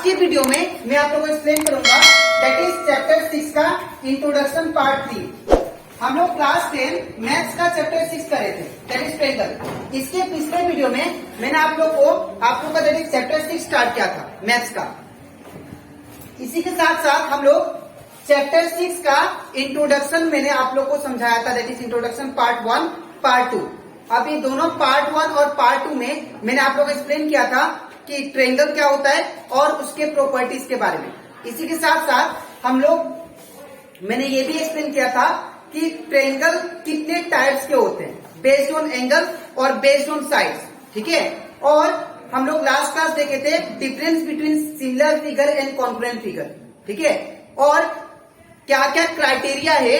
आज की वीडियो में मैं आप लोगों को एक्सप्लेन करूंगा दैट इज चैप्टर 6 का इंट्रोडक्शन पार्ट 3। हम लोग क्लास 10 मैथ्स का चैप्टर 6 कर रहे थे दैट इज ट्रायंगल। इसके पिछले वीडियो में मैंने आप लोग का दैट इज चैप्टर 6 स्टार्ट किया था मैथ्स का। इसी के साथ साथ हम लोग चैप्टर 6 का इंट्रोडक्शन मैंने आप लोग को समझाया था that is introduction part 1 part 2। अब ये दोनों पार्ट 1 और पार्ट 2 में मैंने आप लोग को एक्सप्लेन किया था कि ट्रायंगल क्या होता है और उसके प्रॉपर्टीज के बारे में। इसी के साथ साथ हम लोग मैंने ये भी एक्सप्लेन किया था कि ट्रायंगल कितने टाइप्स के होते हैं बेस्ड ऑन एंगल और बेस्ड ऑन साइड्स, ठीक है। और हम लोग लास्ट क्लास देखे थे difference between similar figure and congruent figure, ठीक है। और क्या क्या क्राइटेरिया है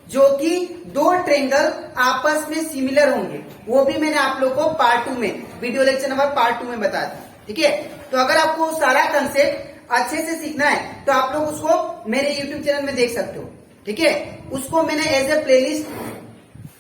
जो कि दो ट्रायंगल आपस में सिमिलर होंगे, वो भी मैंने आप लोग को पार्ट 2 में वीडियो लेक्चर नंबर पार्ट 2 में बताया था, ठीक है। तो अगर आपको सारा कंसेप्ट अच्छे से सीखना है तो आप लोग उसको मेरे यूट्यूब चैनल में देख सकते हो, ठीक है। उसको मैंने एज ए प्लेलिस्ट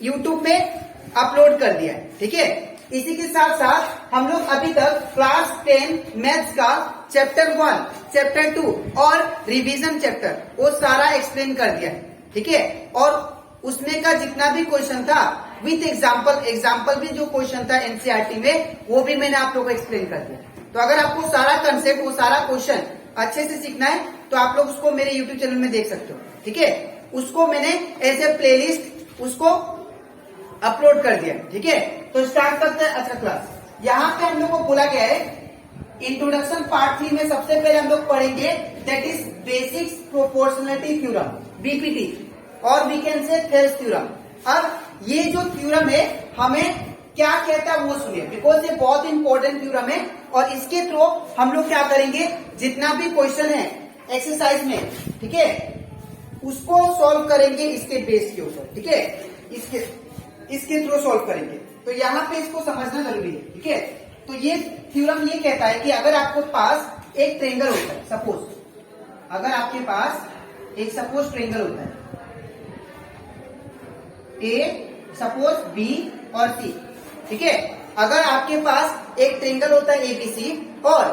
यूट्यूब में अपलोड कर दिया है, ठीक है। इसी के साथ साथ हम लोग अभी तक क्लास 10 मैथ्स का चैप्टर 1, चैप्टर 2 और रिवीजन चैप्टर वो सारा एक्सप्लेन कर दिया है, ठीक है। और उसमें का जितना भी क्वेश्चन था विथ एग्जाम्पल भी जो क्वेश्चन था एनसीईआरटी में वो भी मैंने आप लोग को एक्सप्लेन कर दिया। तो अगर आपको सारा कंसेप्ट वो सारा क्वेश्चन अच्छे से सीखना है तो आप लोग उसको मेरे यूट्यूब चैनल में देख सकते हो, ठीक है। उसको मैंने एज ए प्लेलिस्ट उसको अपलोड कर दिया, ठीक है। तो स्टार्ट करते हैं अच्छा क्लास। यहाँ पे हम लोग को बोला गया है इंट्रोडक्शन पार्ट 3 में सबसे पहले हम लोग पढ़ेंगे that is basics proportionality theorem BPT और we can say Thales theorem. अब ये जो थ्योरम है हमें क्या कहता है वो सुनिए, बिकॉज ये बहुत इंपॉर्टेंट थ्योरम है और इसके थ्रू हम लोग क्या करेंगे जितना भी क्वेश्चन है एक्सरसाइज में, ठीक है, उसको सॉल्व करेंगे इसके बेस के ऊपर, ठीक है। इसके थ्रू सॉल्व करेंगे। तो यहाँ पे इसको समझना जरूरी है, ठीक है। तो ये थ्योरम ये कहता है कि अगर आपके पास एक ट्रायंगल होता है, सपोज अगर आपके पास एक सपोज ट्रायंगल होता है ए, सपोज बी और सी, ठीक है। अगर आपके पास एक ट्रायंगल होता है एबीसी और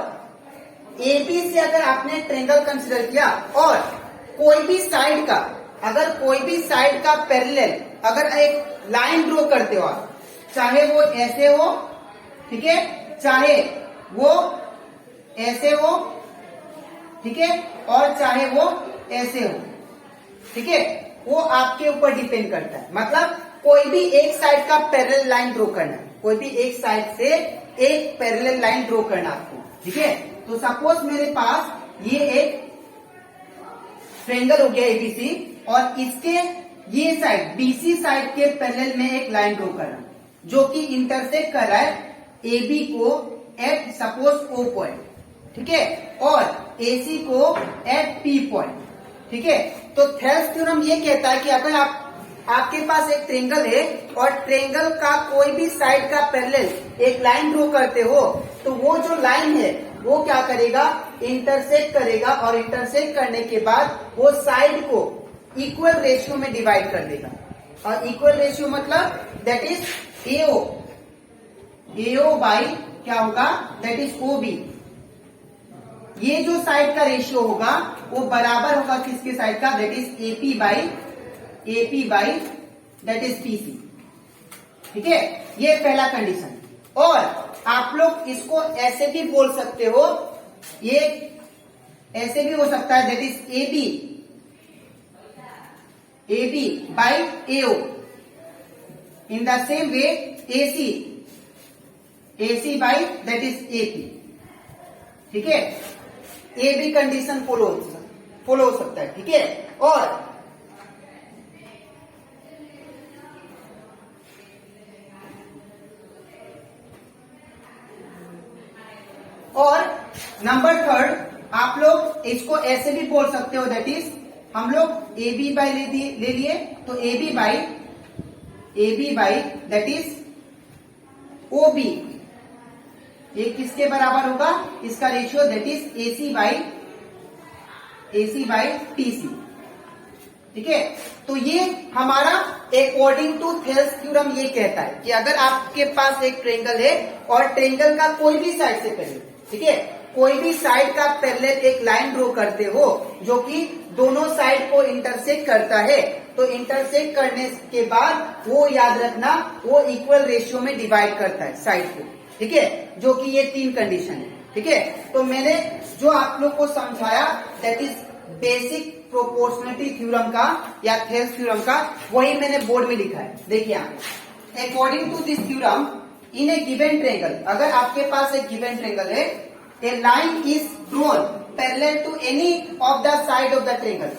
एबी से अगर आपने ट्रायंगल कंसिडर किया और कोई भी साइड का पैरेलल अगर एक लाइन ड्रॉ करते हो आप, चाहे वो ऐसे हो, ठीक है, चाहे वो ऐसे हो, ठीक है, और चाहे वो ऐसे हो, ठीक है, वो आपके ऊपर डिपेंड करता है। मतलब कोई भी एक साइड का पैरेलल लाइन ड्रॉ करना, कोई भी एक साइड से एक पैरेलल लाइन ड्रॉ करना आपको, ठीक है। तो सपोज मेरे पास ये एक ट्रायंगल हो गया एबीसी और इसके ये साइड बीसी साइड के पैरेलल में एक लाइन ड्रॉ करना जो कि इंटरसेक्ट कर रहा है एबी को एट सपोज ओ पॉइंट, ठीक है, और एसी को एट पी पॉइंट, ठीक है। तो थेल्स थ्योरम ये कहता है कि अगर आपके पास एक ट्रायंगल है और ट्रायंगल का कोई भी साइड का पैरेलल एक लाइन ड्रॉ करते हो तो वो जो लाइन है वो क्या करेगा, इंटरसेक्ट करेगा और इंटरसेक्ट करने के बाद वो साइड को इक्वल रेशियो में डिवाइड कर देगा। और इक्वल रेशियो मतलब दैट इज एओ बाई क्या होगा, दैट इज ओबी। ये जो साइड का रेशियो होगा वो बराबर होगा किसके साइड का, that is AP by that is PC, ठीक है। ये पहला कंडीशन। और आप लोग इसको ऐसे भी बोल सकते हो, ये ऐसे भी हो सकता है that is AB by AO. In the same way AC by that is AP, ठीक है। ये भी कंडीशन फॉलो हो सकता है, ठीक है। और नंबर 3 आप लोग इसको ऐसे भी बोल सकते हो दैट इज हम लोग ए बी बाई ले लिए तो A B by that is O B, ये किसके बराबर होगा, इसका ratio that is AC by TC, ठीक है। तो ये हमारा अकॉर्डिंग टू थेल्स थ्योरम ये कहता है कि अगर आपके पास एक ट्रायंगल है और ट्रायंगल का कोई भी साइड से पहले, ठीक है, कोई भी साइड का पैरेलल एक लाइन ड्रॉ करते हो जो कि दोनों साइड को इंटरसेक्ट करता है, तो इंटरसेक्ट करने के बाद वो याद रखना वो इक्वल रेशियो में डिवाइड करता है साइड को, ठीक है, जो कि ये 3 कंडीशन है, ठीक है। तो मैंने जो आप लोग को समझाया that is basic proportionality theorem का या थेल्स थ्योरम का, वही मैंने बोर्ड में लिखा है, देखिए यहाँ पे। According to this theorem in a given triangle, अगर आपके पास एक गिवन ट्रायंगल है, a line is drawn parallel to any of the side of the triangle.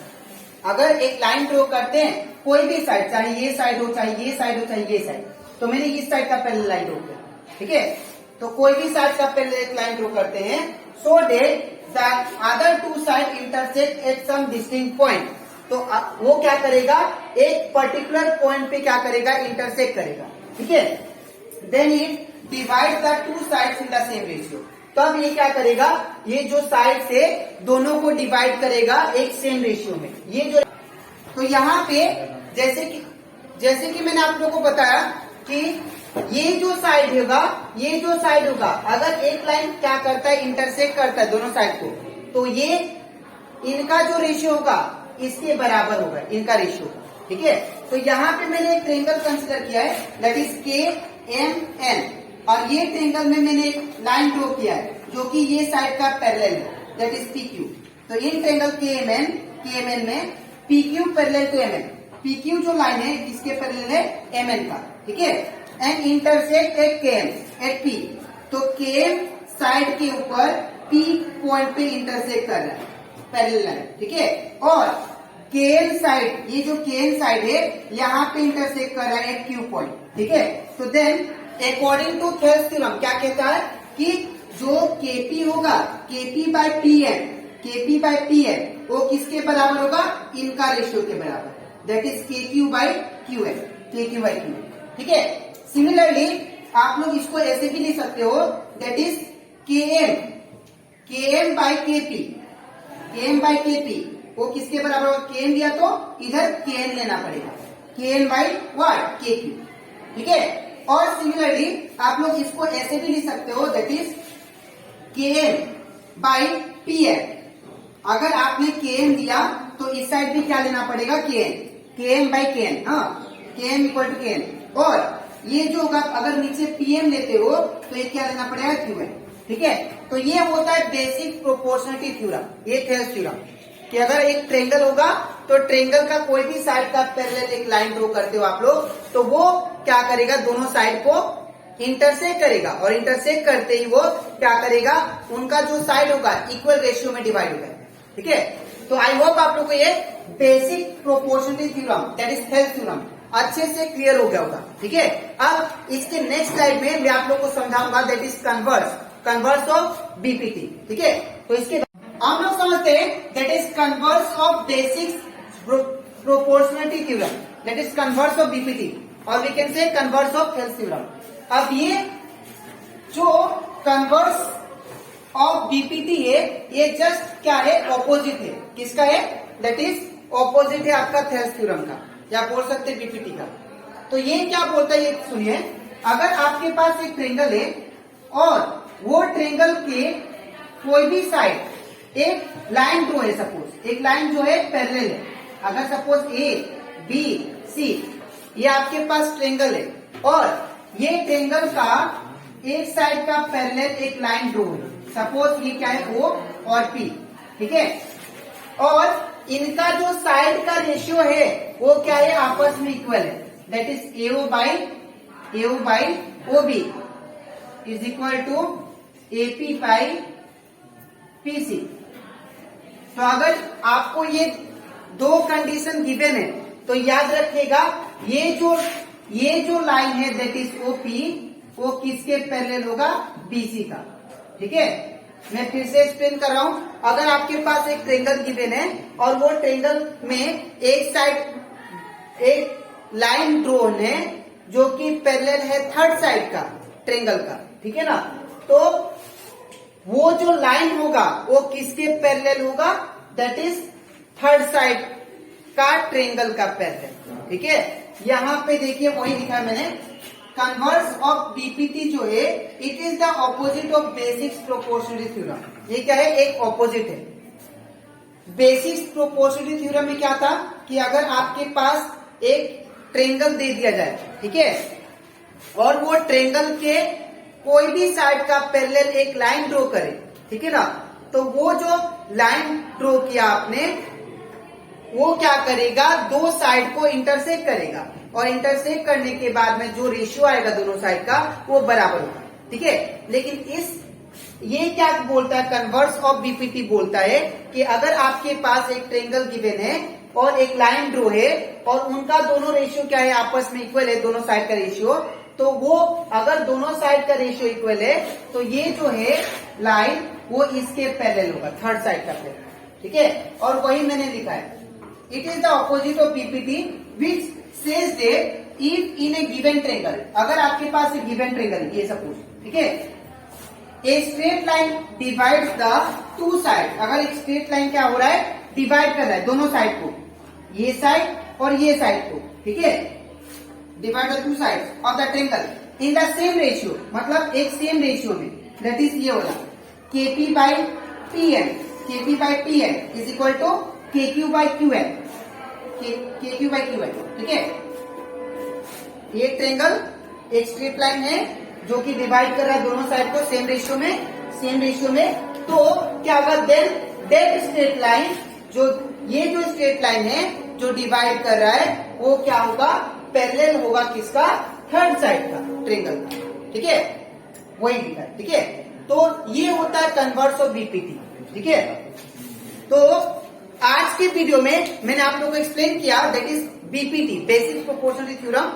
अगर एक लाइन ड्रॉ करते हैं कोई भी साइड, चाहे ये साइड हो, चाहे ये साइड हो, चाहे ये साइड, तो मैंने इस साइड का पैरेलल लाइन ड्रॉ किया, ठीक है। तो कोई भी साइड का पैरेलल एक लाइन ड्रॉ करते हैं so that the other 2 side intersect at some distinct point, तो वो क्या करेगा, एक पर्टिकुलर पॉइंट पे क्या करेगा, इंटरसेक्ट करेगा, ठीक है। Then it divide the 2 sides in the same ratio, तब ये क्या करेगा, ये जो साइड से दोनों को डिवाइड करेगा एक सेम रेशियो में। ये जो, तो यहाँ पे जैसे कि मैंने आप लोगों को बताया कि ये जो साइड होगा, अगर एक लाइन क्या करता है, इंटरसेक्ट करता है दोनों साइड को, तो ये इनका जो रेशियो होगा इसके बराबर होगा, इनका रेशियो, ठीक है। तो यहाँ पे मैंने एक ट्रायंगल कंसिडर किया है दैट इज KMN, और ये ट्रायंगल में मैंने एक लाइन ड्रॉ किया है जो कि ये साइड का पैरेलल है दैट इज PQ। तो इन ट्रायंगल KMN में PQ parallel to MN, PQ जो लाइन है इसके पैरेलल है MN का, ठीक है, and intersect at KM at P। तो KM साइड के ऊपर P पॉइंट पे इंटरसेक्ट कर रहा है पैरेलल लाइन, ठीक है, और KN साइड, ये जो KN साइड है यहाँ पे इंटरसेक्ट कर रहा है एट Q पॉइंट, ठीक है। तो then according to Thales theorem क्या कहता है कि जो KP होगा, KP बाय PM वो किसके बराबर होगा, इनका रेशियो के बराबर, that is KQ by QM, ठीक है। सिमिलरली आप लोग इसको ऐसे भी लिख सकते हो that is KM by KP, वो किसके बराबर होगा, KM दिया तो इधर KN लेना पड़ेगा, KN बाय व्हाट, KQ, ठीक है। और सिमिलरली आप लोग इसको ऐसे भी लिख सकते हो that is KM by PM। अगर आपने KM दिया तो इस साइड भी क्या लेना पड़ेगा, KM by KN, KM equal to KN, और ये जो होगा अगर नीचे PM लेते हो तो ये क्या लेना पड़ेगा, QN, ठीक है। तो ये होता है बेसिक प्रोपोर्शनलिटी थ्योरम, ये थेल्स थ्योरम, कि अगर एक ट्रायंगल होगा तो ट्रायंगल का कोई भी साइड का पैरेलल एक लाइन ड्रॉ करते हो आप लोग, तो वो क्या करेगा, दोनों साइड को इंटरसेक्ट करेगा, और इंटरसेक्ट करते ही वो क्या करेगा, उनका जो साइड होगा इक्वल रेशियो में डिवाइड होगा, ठीक है। तो आई होप आप लोग को ये basic proportionality theorem that is Thales theorem अच्छे से क्लियर हो गया होगा, ठीक है। अब इसके नेक्स्ट स्लाइड में मैं आप लोग को समझाऊंगा that is converse of BPT, ठीक है। तो इसके हम लोग समझते हैं that is converse of basic proportionality theorem, that is converse of BPT, और we can say converse of Thales theorem. अब ये जो कन्वर्स ऑफ बीपीटी है ये जस्ट क्या है, ऑपोजिट है, किसका है, दैट इज ऑपोजिट है आपका थेल्स थ्योरम का, या बोल सकते हैं बीपीटी का। तो ये क्या बोलता है, ये सुनिए, अगर आपके पास एक ट्रायंगल है और वो ट्रायंगल के कोई भी साइड एक लाइन ड्रॉ है, सपोज एक लाइन जो है पैरेलल है, अगर सपोज ABC ये आपके पास ट्रायंगल है और ये ट्रायंगल का एक साइड का पैरेलल एक लाइन ड्रॉ है, सपोज ये क्या है O और P, ठीक है, और इनका जो साइड का रेशियो है वो क्या है, आपस में इक्वल है, that is AO by OB is equal to AP by PC। तो अगर आपको ये 2 कंडीशन गिवन है तो याद रखिएगा ये जो लाइन है दैट इज OP वो किसके पैरेलल होगा, BC का, ठीक है। मैं फिर से एक्सप्लेन कर रहा हूं, अगर आपके पास एक ट्रायंगल गिवन है और वो ट्रायंगल में एक साइड एक लाइन ड्रॉन है जो कि पैरेलल है थर्ड साइड का ट्रायंगल का, ठीक है ना, तो वो जो लाइन होगा वो किसके पैरेलल होगा, दैट इज थर्ड साइड का ट्रायंगल का पैरेलल, ठीक है। यहाँ पे देखिए वही लिखा है मैंने, कन्वर्स ऑफ बीपीटी जो है it is the opposite of basic proportionality theorem. ये क्या है, एक ऑपोजिट है। बेसिक प्रोपोर्शनलिटी थ्योरम में क्या था कि अगर आपके पास एक ट्रेंगल दे दिया जाए, ठीक है, और वो ट्रेंगल के कोई भी साइड का पैरेलल एक लाइन ड्रॉ करे, ठीक है ना, तो वो जो लाइन ड्रॉ किया आपने वो क्या करेगा, दो साइड को इंटरसेक्ट करेगा और इंटरसेक्ट करने के बाद में जो रेशियो आएगा दोनों साइड का वो बराबर होगा, ठीक है। लेकिन ये क्या बोलता है, कन्वर्स ऑफ बीपीटी बोलता है कि अगर आपके पास एक ट्रेंगल गिवन है और एक लाइन ड्रॉ है और उनका दोनों रेशियो क्या है, आपस में इक्वल है, दोनों साइड का रेशियो, तो वो अगर दोनों साइड का रेशियो इक्वल है तो ये जो है लाइन वो इसके पैरेलल होगा, थर्ड साइड का पैरेलल, ठीक है। और वही मैंने लिखा है, it is the opposite of BPT which says that if in a given triangle, अगर आपके पास एक गिवन ट्रेंगल ये सपोज, ठीक है, a straight line divides the two side, अगर एक स्ट्रेट लाइन क्या हो रहा है, डिवाइड कर रहा है दोनों साइड को, ये साइड और ये साइड को, ठीक है, divide the two side of the triangle in the same ratio, मतलब एक सेम रेशियो में, दैट इज ये होला KP by PN, KP by PN is equal to KQ by QN, KQ by QN, ठीक है। ये ट्रेंगल एक straight line है जो कि डिवाइड कर रहा है दोनों साइड को सेम रेशियो में, तो क्या होगा, देन दैट स्ट्रेट लाइन, जो ये जो स्ट्रेट लाइन है जो डिवाइड कर रहा है वो क्या होगा, पैरेलल होगा किसका, थर्ड साइड का ट्रेंगल का, ठीक है, वही लिखा है, ठीक है। तो ये होता है कन्वर्स ऑफ बीपीटी, ठीक है। तो आज के वीडियो में मैंने आप लोगों को एक्सप्लेन किया that is BPT, basic proportionality theorem.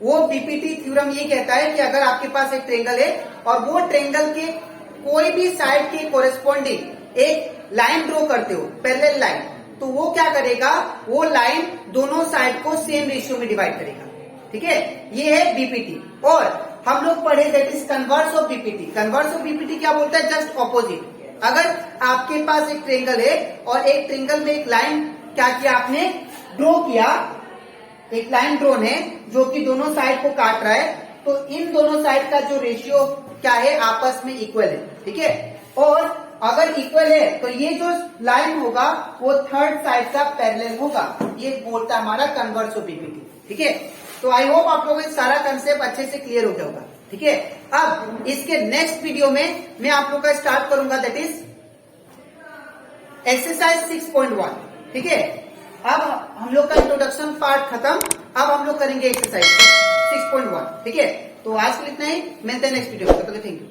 वो बीपीटी थ्योरम ये कहता है कि अगर आपके पास एक ट्रेंगल है और वो ट्रेंगल के कोई भी साइड के कोरेस्पॉन्डिंग एक लाइन ड्रॉ करते हो, पैरेलल लाइन, तो वो क्या करेगा, वो लाइन दोनों साइड को सेम रेशियो में डिवाइड करेगा, ठीक है। ये है बीपीटी। और हम लोग पढ़े that is converse of BPT. Converse of BPT क्या बोलता है, जस्ट ऑपोजिट। अगर आपके पास एक ट्रेंगल है और एक ट्रेंगल में एक लाइन क्या किया आपने, ड्रॉ किया, एक लाइन ड्रोन है जो कि दोनों साइड को काट रहा है, तो इन दोनों साइड का जो रेशियो क्या है, आपस में इक्वल है, ठीक है। और अगर इक्वल है तो ये जो लाइन होगा वो थर्ड साइड का पैरेलल होगा, ये बोलता है हमारा कन्वर्स ऑफ बीपीटी, ठीक है। तो आई होप आप लोगों को सारा कंसेप्ट अच्छे से क्लियर हो गया होगा, ठीक है। अब इसके नेक्स्ट वीडियो में मैं आप लोग का स्टार्ट करूंगा दैट इज एक्सरसाइज 6.1, ठीक है। अब हम लोग का इंट्रोडक्शन पार्ट खत्म, अब हम लोग करेंगे एक्सरसाइज 6.1, ठीक है। तो आज के लिए इतना ही, मिलते हैं नेक्स्ट वीडियो में, तब तक थैंक यू।